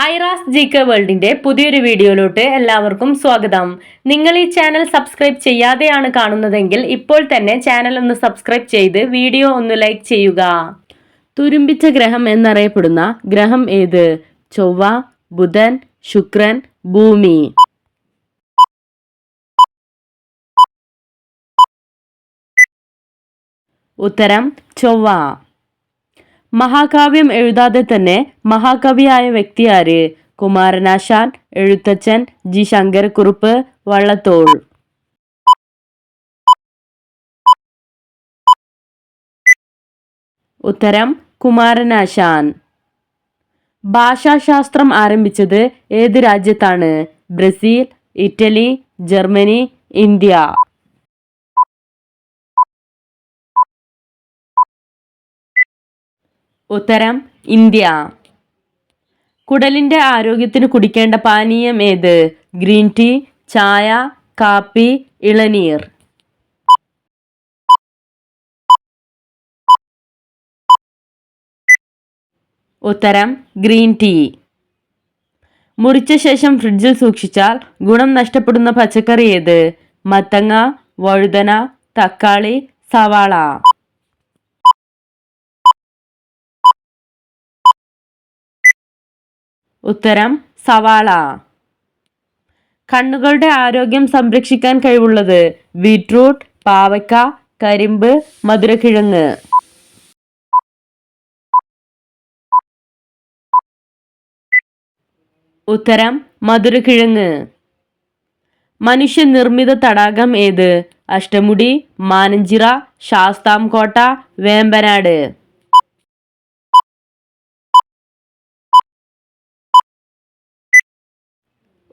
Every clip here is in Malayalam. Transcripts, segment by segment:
ഐറാസ് ജികെ വേൾഡിന്റെ പുതിയൊരു വീഡിയോയിലോട്ട് എല്ലാവർക്കും സ്വാഗതം. നിങ്ങൾ ഈ ചാനൽ സബ്സ്ക്രൈബ് ചെയ്യാതെയാണ് കാണുന്നതെങ്കിൽ ഇപ്പോൾ തന്നെ ചാനൽ ഒന്ന് സബ്സ്ക്രൈബ് ചെയ്ത് വീഡിയോ ഒന്ന് ലൈക്ക് ചെയ്യുക. തുരുമ്പിച്ച ഗ്രഹം എന്നറിയപ്പെടുന്ന ഗ്രഹം ഏത്? ചൊവ്വ, ബുധൻ, ശുക്രൻ, ഭൂമി. ഉത്തരം ചൊവ്വ. മഹാകാവ്യം എഴുതാതെ തന്നെ മഹാകവിയായ വ്യക്തി ആര്? കുമാരനാശാൻ, എഴുത്തച്ഛൻ, ജി ശങ്കരക്കുറുപ്പ്, വള്ളത്തോൾ. ഉത്തരം കുമാരനാശാൻ. ഭാഷാശാസ്ത്രം ആരംഭിച്ചത് ഏത് രാജ്യത്താണ്? ബ്രസീൽ, ഇറ്റലി, ജർമ്മനി, ഇന്ത്യ. ഉത്തരം ഇന്ത്യ. കുടലിന്റെ ആരോഗ്യത്തിന് കുടിക്കേണ്ട പാനീയം ഏത്? ഗ്രീൻ ടീ, ചായ, കാപ്പി, ഇളനീർ. ഉത്തരം ഗ്രീൻ ടീ. മുറിച്ച ശേഷം ഫ്രിഡ്ജിൽ സൂക്ഷിച്ചാൽ ഗുണം നഷ്ടപ്പെടുന്ന പച്ചക്കറി ഏത്? മത്തങ്ങ, വഴുതന, തക്കാളി, സവാള. ഉത്തരം സവാള. കണ്ണുകളുടെ ആരോഗ്യം സംരക്ഷിക്കാൻ കഴിവുള്ളത്? ബീറ്റ്റൂട്ട്, പാവയ്ക്ക, കരിമ്പ്, മധുരക്കിഴങ്ങ്. ഉത്തരം മധുരക്കിഴങ്ങ്. മനുഷ്യനിർമ്മിത തടാകം ഏത്? അഷ്ടമുടി, മാനഞ്ചിറ, ശാസ്താംകോട്ട, വേമ്പനാട്.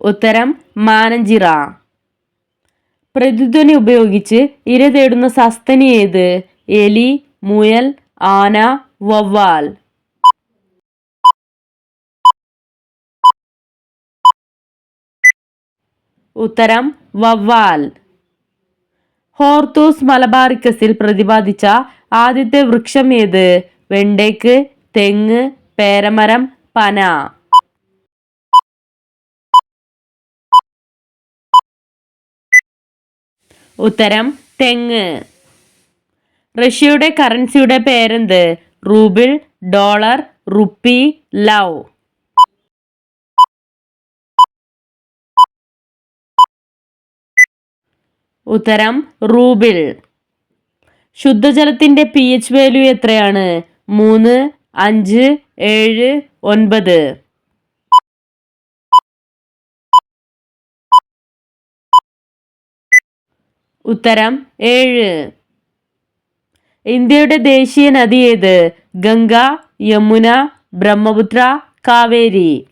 ഉത്തരം മാനഞ്ചിറ. പ്രതിധ്വനി ഉപയോഗിച്ച് ഇര തേടുന്ന സസ്തനി ഏത്? എലി, മുയൽ, ആന, വവ്വാൽ. ഉത്തരം വവ്വാൽ. ഹോർത്തൂസ് മലബാറിക്കസിൽ പ്രതിപാദിച്ച ആദ്യത്തെ വൃക്ഷം ഏത്? വെണ്ടേക്ക്, തെങ്ങ്, പേരമരം, പന. ഉത്തരം തെങ്ങ്. റഷ്യയുടെ കറൻസിയുടെ പേരെന്ത്? Rouble, dollar, rupee, love. ഉത്തരം റൂബിൾ. ശുദ്ധജലത്തിന്റെ pH വാല്യൂ എത്രയാണ്? 3, 5, 7, 9. ഉത്തരം 7. ഇന്ത്യയുടെ ദേശീയ നദി ഏത്? ഗംഗ, യമുന, ബ്രഹ്മപുത്ര, കാവേരി.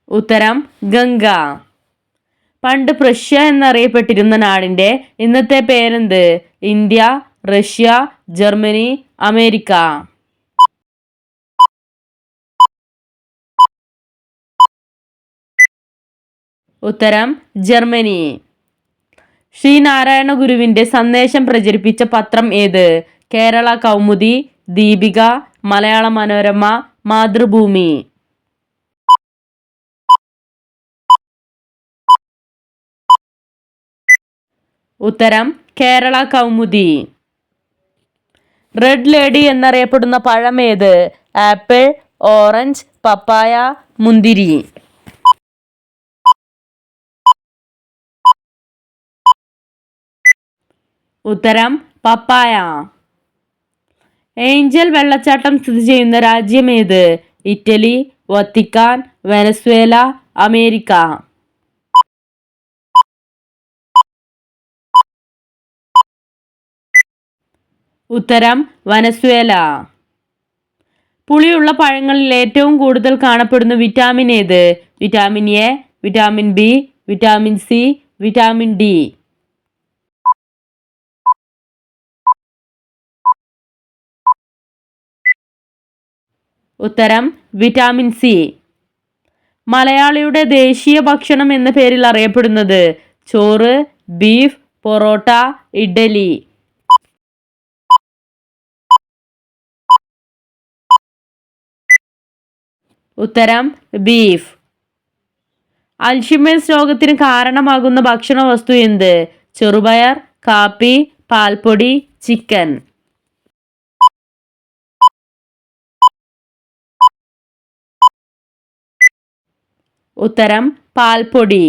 ഉത്തരം ഗംഗ. പണ്ട് പ്രഷ്യ എന്നറിയപ്പെട്ടിരുന്ന നാടിന്റെ ഇന്നത്തെ പേരെന്ത്? India, Russia, Germany, America. ഉത്തരം ജർമ്മനി. ശ്രീനാരായണ ഗുരുവിന്റെ സന്ദേശം പ്രചരിപ്പിച്ച പത്രം ഏത്? കേരള കൗമുദി, ദീപിക, മലയാള മനോരമ, മാതൃഭൂമി. ഉത്തരം കേരള കൗമുദി. റെഡ് ലേഡി എന്നറിയപ്പെടുന്ന പഴം ഏത്? ആപ്പിൾ, ഓറഞ്ച്, പപ്പായ, മുന്തിരി. ഉത്തരം പപ്പായ. ഏഞ്ചൽ വെള്ളച്ചാട്ടം സ്ഥിതി ചെയ്യുന്ന രാജ്യം ഏത്? Italy, Vatican, Venezuela, America. ഉത്തരം വെനസ്വേല. പുളിയുള്ള പഴങ്ങളിൽ ഏറ്റവും കൂടുതൽ കാണപ്പെടുന്ന വിറ്റാമിൻ ഏത്? Vitamin A, vitamin B, vitamin C, vitamin D. ഉത്തരം വിറ്റാമിൻ സി. മലയാളിയുടെ ദേശീയ ഭക്ഷണം എന്ന പേരിൽ അറിയപ്പെടുന്നത്? ചോറ്, ബീഫ്, പൊറോട്ട, ഇഡ്ഡലി. ഉത്തരം ബീഫ്. അൽഷിമേഴ്സ് രോഗത്തിന് കാരണമാകുന്ന ഭക്ഷണ വസ്തു എന്ത്? ചെറുപയർ, കാപ്പി, പാൽപ്പൊടി, ചിക്കൻ. ഉത്തരം പാൽപ്പൊടി.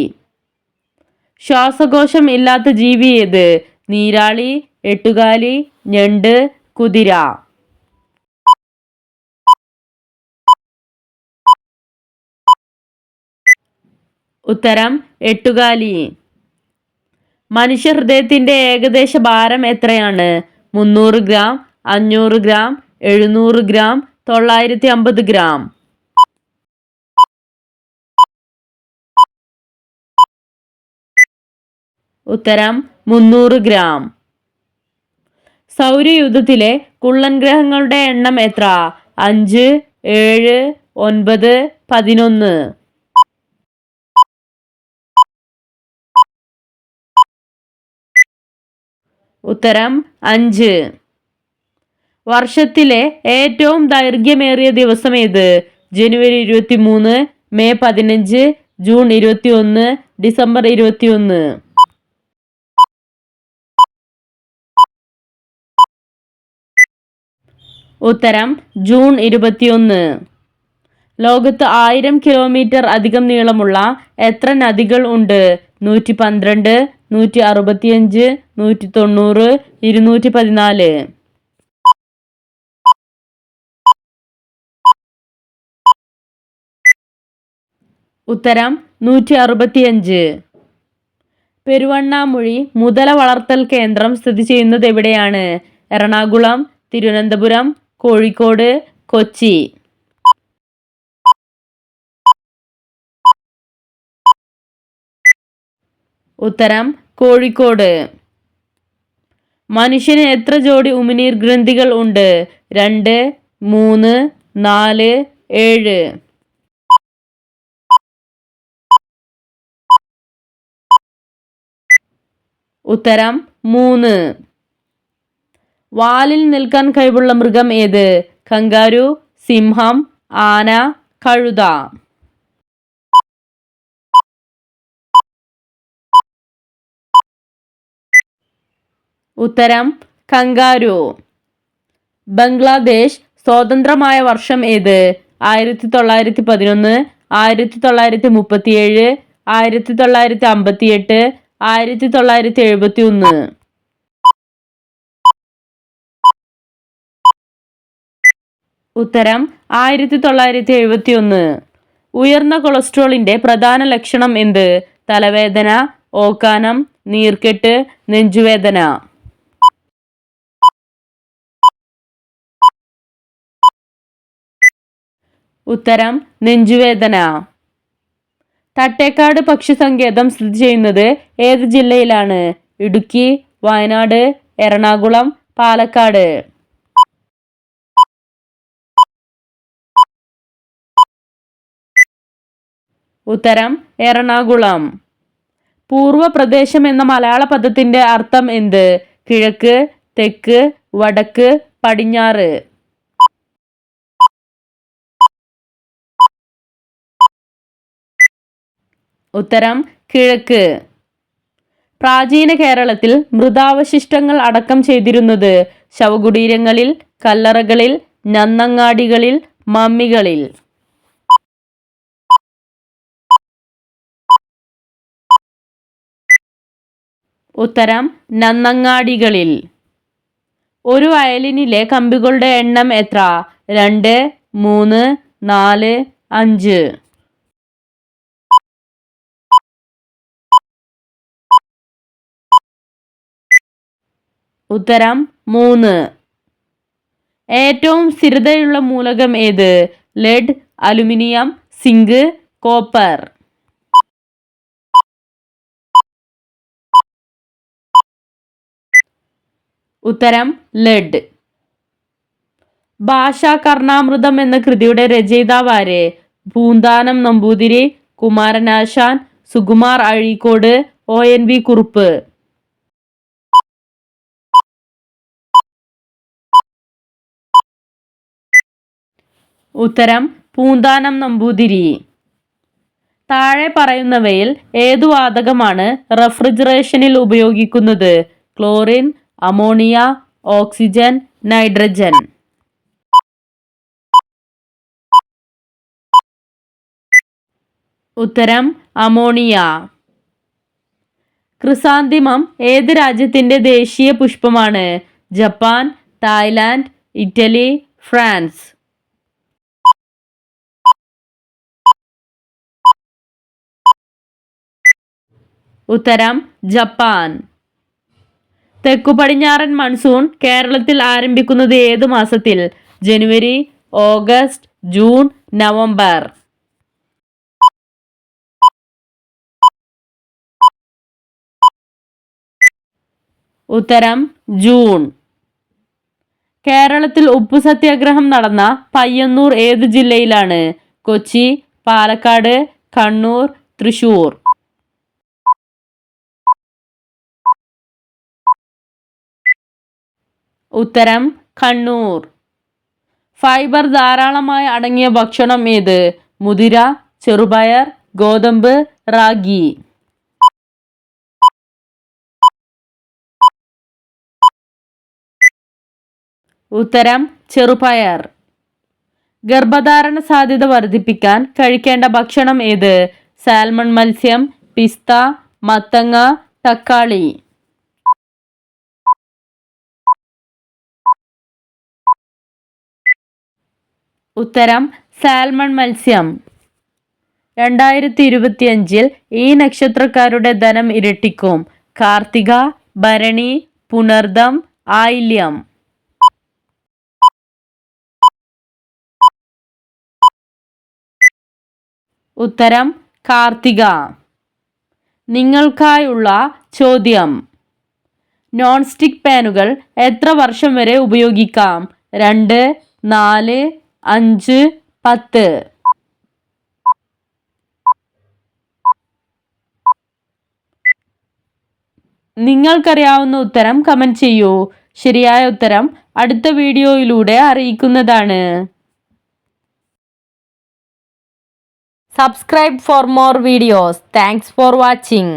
ശ്വാസകോശം ഇല്ലാത്ത ജീവി ഏത്? നീരാളി, എട്ടുകാലി, ഞണ്ട്, കുതിര. ഉത്തരം എട്ടുകാലി. മനുഷ്യഹൃദയത്തിന്റെ ഏകദേശ ഭാരം എത്രയാണ്? 300 ഗ്രാം, 500 ഗ്രാം, 700 ഗ്രാം, 950 ഗ്രാം. ഉത്തരം 300 ഗ്രാം. സൗരയൂഥത്തിലെ കുള്ളൻ ഗ്രഹങ്ങളുടെ എണ്ണം എത്ര? 5, 7, 9, 11. ഉത്തരം 5. വർഷത്തിലെ ഏറ്റവും ദൈർഘ്യമേറിയ ദിവസം ഏത്? ജനുവരി 23, മെയ് 15, ജൂൺ 21, ഡിസംബർ 21. ഉത്തരം ജൂൺ 21. ലോകത്ത് 1000 കിലോമീറ്റർ അധികം നീളമുള്ള എത്ര നദികൾ ഉണ്ട്? 112, 165, 190, 214. ഉത്തരം 165. പെരുവണ്ണാമൊഴി മുതല വളർത്തൽ കേന്ദ്രം സ്ഥിതി ചെയ്യുന്നത് എവിടെയാണ്? എറണാകുളം, തിരുവനന്തപുരം, കോഴിക്കോട്, കൊച്ചി. ഉത്തരം കോഴിക്കോട്. മനുഷ്യന് എത്ര ജോഡി ഉമിനീർ ഗ്രന്ഥികൾ ഉണ്ട്? 2, 3, 4, 7. ഉത്തരം 3. വാലിൽ നിൽക്കാൻ കഴിവുള്ള മൃഗം ഏത്? കങ്കാരു, സിംഹം, ആന, കഴുത. ഉത്തരം കങ്കാരു. ബംഗ്ലാദേശ് സ്വതന്ത്രമായ വർഷം ഏത്? 1911, 1937, 1958, 1971. ഉത്തരം 1971. ഉയർന്ന കൊളസ്ട്രോളിന്റെ പ്രധാന ലക്ഷണം എന്ത്? തലവേദന, ഓക്കാനം, നീർക്കെട്ട്, നെഞ്ചുവേദന. ഉത്തരം നെഞ്ചുവേദന. തട്ടേക്കാട് പക്ഷി സങ്കേതം സ്ഥിതി ചെയ്യുന്നത് ഏത് ജില്ലയിലാണ്? ഇടുക്കി, വയനാട്, എറണാകുളം, പാലക്കാട്. ഉത്തരം എറണാകുളം. പൂർവ പ്രദേശം എന്ന മലയാള പദത്തിന്റെ അർത്ഥം എന്ത്? കിഴക്ക്, തെക്ക്, വടക്ക്, പടിഞ്ഞാറ്. ഉത്തരം കിഴക്ക്. പ്രാചീന കേരളത്തിൽ മൃതാവശിഷ്ടങ്ങൾ അടക്കം ചെയ്തിരുന്നത് ശവകുടീരങ്ങളിൽ, കല്ലറകളിൽ, നന്നങ്ങാടികളിൽ, മമ്മികളിൽ. ഉത്തരം നന്നങ്ങാടികളിൽ. ഒരു വയലിനിലെ കമ്പികളുടെ എണ്ണം എത്ര? 2, 3, 4, 5. ഉത്തരം 3. ഏറ്റവും സ്ഥിരതയുള്ള മൂലകം ഏത്? Lead, aluminium, zinc, copper. ഉത്തരം ലെഡ്. ഭാഷാ കർണാമൃതം എന്ന കൃതിയുടെ രചയിതാവ് ആര്? പൂന്താനം നമ്പൂതിരി, കുമാരനാശാൻ, സുകുമാർ അഴീക്കോട്, ONV കുറുപ്പ്. ഉത്തരം പൂന്താനം നമ്പൂതിരി. താഴെ പറയുന്നവയിൽ ഏതു വാതകമാണ് റെഫ്രിജറേഷനിൽ ഉപയോഗിക്കുന്നത്? Chlorine, ammonia, oxygen, nitrogen. ഉത്തരം അമോണിയ. ക്രിസാന്തിമം ഏത് രാജ്യത്തിന്റെ ദേശീയ പുഷ്പമാണ്? Japan, Thailand, Italy, France. ഉത്തരം ജപ്പാൻ. തെക്കു പടിഞ്ഞാറൻ മൺസൂൺ കേരളത്തിൽ ആരംഭിക്കുന്നത് ഏതു മാസത്തിൽ? ജനുവരി, ഓഗസ്റ്റ്, ജൂൺ, നവംബർ. ഉത്തരം ജൂൺ. കേരളത്തിൽ ഉപ്പു സത്യാഗ്രഹം നടന്ന പയ്യന്നൂർ ഏതു ജില്ലയിലാണ്? കൊച്ചി, പാലക്കാട്, കണ്ണൂർ, തൃശൂർ. ഉത്തരം കണ്ണൂർ. ഫൈബർ ധാരാളമായി അടങ്ങിയ ഭക്ഷണം ഏത്? മുതിര, ചെറുപയർ, ഗോതമ്പ്, റാഗി. ഉത്തരം ചെറുപയർ. ഗർഭധാരണ സാധ്യത വർദ്ധിപ്പിക്കാൻ കഴിക്കേണ്ട ഭക്ഷണം ഏത്? സാൽമൺ മത്സ്യം, പിസ്ത, മത്തങ്ങ, തക്കാളി. ഉത്തരം സാൽമൺ മത്സ്യം. 2025 ഈ നക്ഷത്രക്കാരുടെ ധനം ഇരട്ടിക്കും. കാർത്തിക, ഭരണി, പുണർദം, ആയില്യം. ഉത്തരം കാർത്തിക. നിങ്ങൾക്കായുള്ള ചോദ്യം: നോൺ സ്റ്റിക്ക് പാനുകൾ എത്ര വർഷം വരെ ഉപയോഗിക്കാം? 2, 4, 5, 10. നിങ്ങൾക്കറിയാവുന്ന ഉത്തരം കമന്റ് ചെയ്യൂ. ശരിയായ ഉത്തരം അടുത്ത വീഡിയോയിലൂടെ അറിയിക്കുന്നതാണ്. Subscribe for more videos. Thanks for watching.